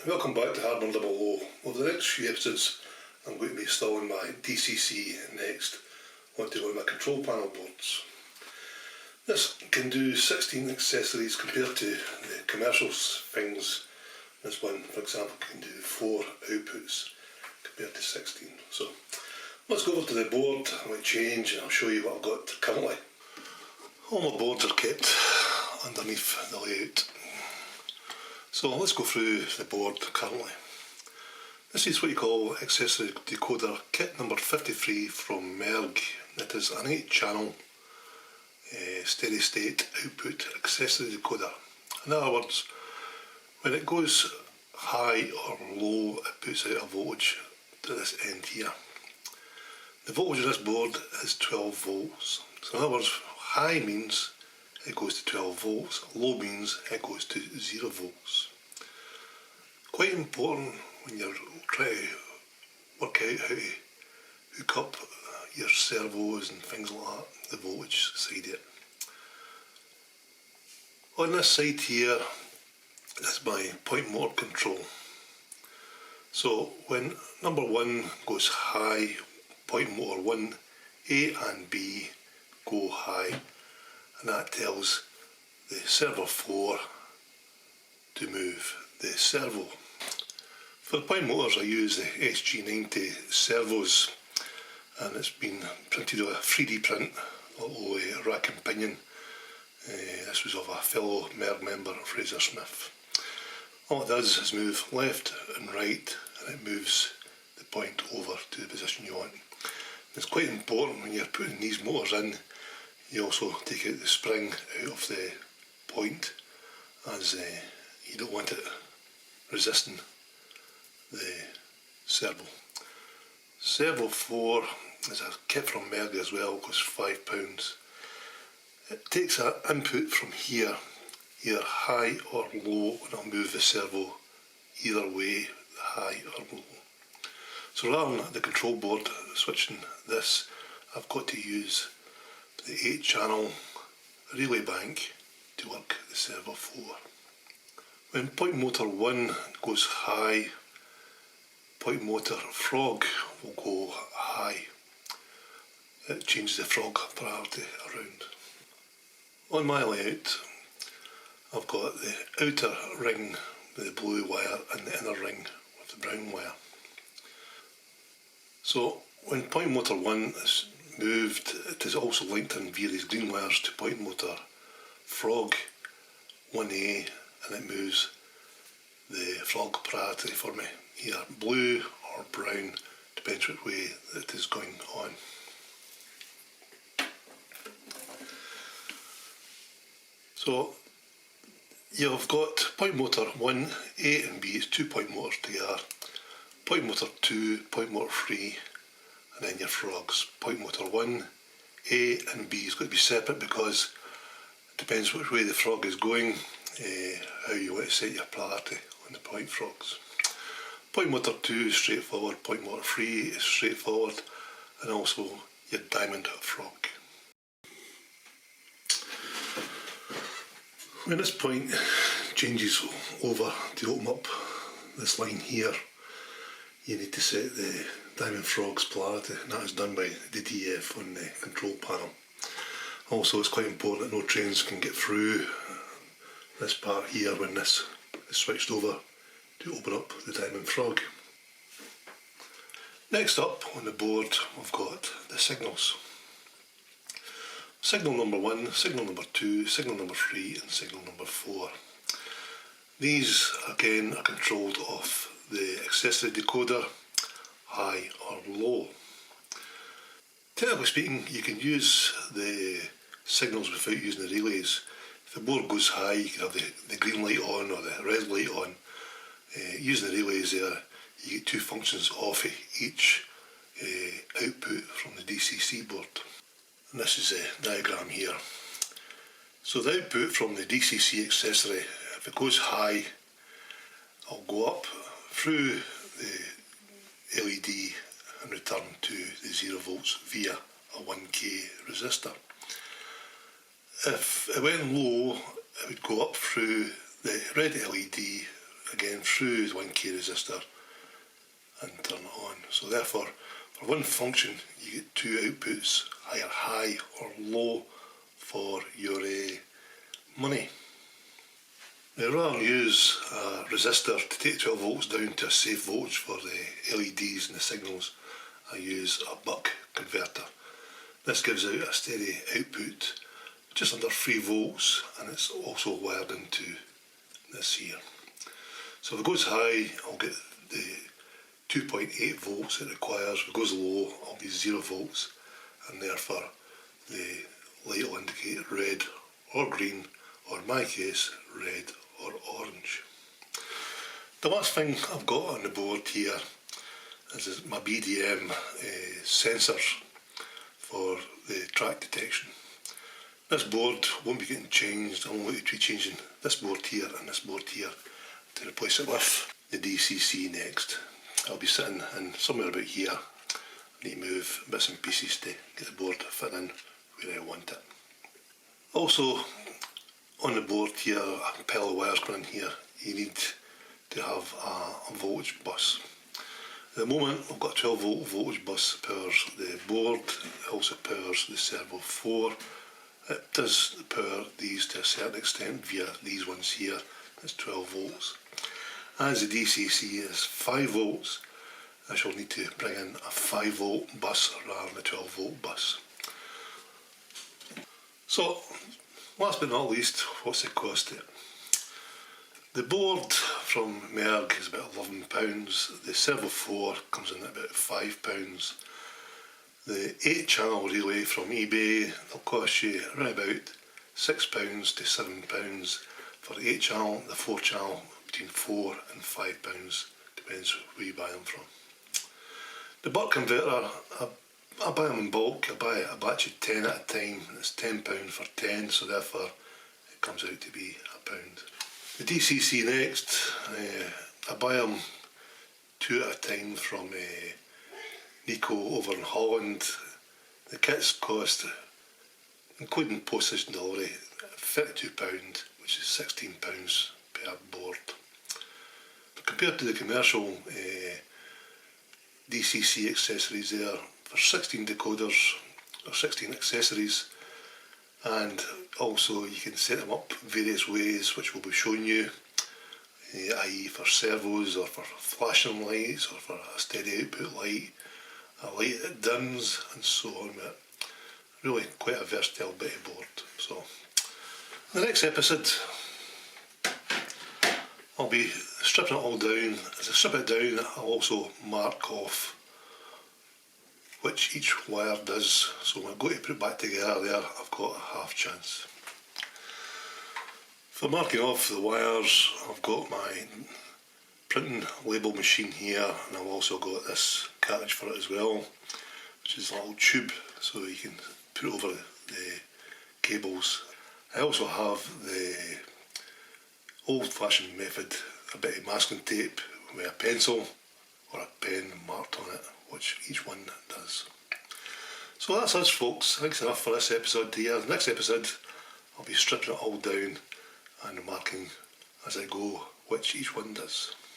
Welcome back to Hardware 00. Over the next few episodes I'm going to be installing my DCC next onto one of my control panel boards. This can do 16 accessories compared to the commercial things. This one, for example, can do 4 outputs compared to 16. So let's go over to the board, I might change and I'll show you what I've got currently. All my boards are kept underneath the layout. So let's go through the board currently. This is what you call accessory decoder kit number 53 from Merg. It is an 8-channel steady state output accessory decoder. In other words, when it goes high or low, it puts out a voltage to this end here. The voltage of this board is 12 volts. So in other words, high means it goes to 12 volts, low means it goes to 0 volts. Quite important when you're trying to work out how to hook up your servos and things like that, the voltage side of it. On this side here is my point motor control. So when number 1 goes high, point motor 1, A and B go high, and that tells the servo 4 to move the servo. For the point motors I use the SG90 servos, and it's been printed with a 3D print, although rack and pinion. This was of a fellow Merg member, Fraser Smith. All it does is move left and right, and it moves the point over to the position you want. It's quite important when you're putting these motors in, you also take out the spring out of the point, as you don't want it resisting the servo. Servo 4 is a kit from Merg as well, costs £5. It takes an input from here, either high or low, and it'll move the servo either way, high or low. So rather than the control board switching this, I've got to use the 8-channel relay bank to work the servo 4. When point motor 1 goes high, point motor frog will go high. It changes the frog priority around. On my layout I've got the outer ring with the blue wire and the inner ring with the brown wire. So when point motor 1 is moved, it is also linked in via these green wires to point motor frog 1A, and it moves the frog priority for me, either blue or brown, depends which way it is going on. So you've got point motor 1, A and B, it's 2 point motors together, point motor 2, point motor 3, and then your frogs. Point motor 1, A and B is going to be separate because it depends which way the frog is going, how you want to set your priority on the point frogs. Point motor 2 is straightforward, point motor 3 is straightforward, and also your diamond frog. When this point changes over to open up this line here, you need to set the diamond frog's polarity, and that is done by the DF on the control panel. Also, it's quite important that no trains can get through this part here when this is switched over to open up the diamond frog. Next up on the board we've got the signals. Signal number 1, signal number 2, signal number 3 and signal number 4. These again are controlled off the accessory decoder, high or low. Technically speaking, you can use the signals without using the relays. If the board goes high, you can have the green light on or the red light on. Using the relays there, you get 2 functions off of each output from the DCC board. And this is the diagram here. So the output from the DCC accessory, if it goes high, I'll go up through the LED and return to the 0 volts via a 1K resistor. If it went low, it would go up through the red LED again through the 1k resistor and turn it on. So therefore, for one function you get two outputs, either high or low, for your money. Now, rather than use a resistor to take 12 volts down to a safe voltage for the LEDs and the signals, I use a buck converter. This gives out a steady output just under 3 volts, and it's also wired into this here. So if it goes high, I'll get the 2.8 volts it requires. If it goes low, I'll be 0 volts, and therefore the light will indicate red or green, or in my case, red or orange. The last thing I've got on the board here is my BDM sensors for the track detection. This board won't be getting changed. I'm going to be changing this board here and this board here to replace it with the DCC next. I'll be sitting in somewhere about here. I need to move bits and pieces to get the board fit in where I want it. Also, on the board here, a pile of wires going in here, you need to have a voltage bus. At the moment I've got a 12 volt voltage bus that powers the board. It also powers the Servo 4. It does power these to a certain extent via these ones here. That's 12 volts. As the DCC is 5 volts, I shall need to bring in a 5 volt bus rather than a 12 volt bus. So, last but not least, what's the cost of it? The board from Merg is about £11, the Servo 4 comes in at about £5. The 8-channel relay from eBay will cost you around about £6 to £7 for the 8-channel, the 4-channel between £4 and £5, depends where you buy them from. The buck converter, I buy them in bulk. I buy a batch of 10 at a time, and it's £10 for 10, so therefore it comes out to be £1. The DCC next, I buy them 2 at a time from Nico over in Holland. The kits cost, including postage and delivery, £32, which is £16 per board. Compared to the commercial DCC accessories there, for 16 decoders or 16 accessories, and also you can set them up various ways which we'll be showing you, i.e. for servos or for flashing lights or for a steady output light, a light that dims and so on. But really quite a versatile bit of board. So in the next episode I'll be stripping it all down. As I strip it down, I'll also mark off which each wire does, so when I go to put it back together there, I've got a half chance. For marking off the wires, I've got my printing label machine here, and I've also got this cartridge for it as well, which is a little tube so you can put it over the cables. I also have the old-fashioned method, a bit of masking tape with a pencil or a pen marked on it, which each one does. So that's us, folks. Thanks enough for this episode here. The next episode I'll be stripping it all down and marking as I go which each one does.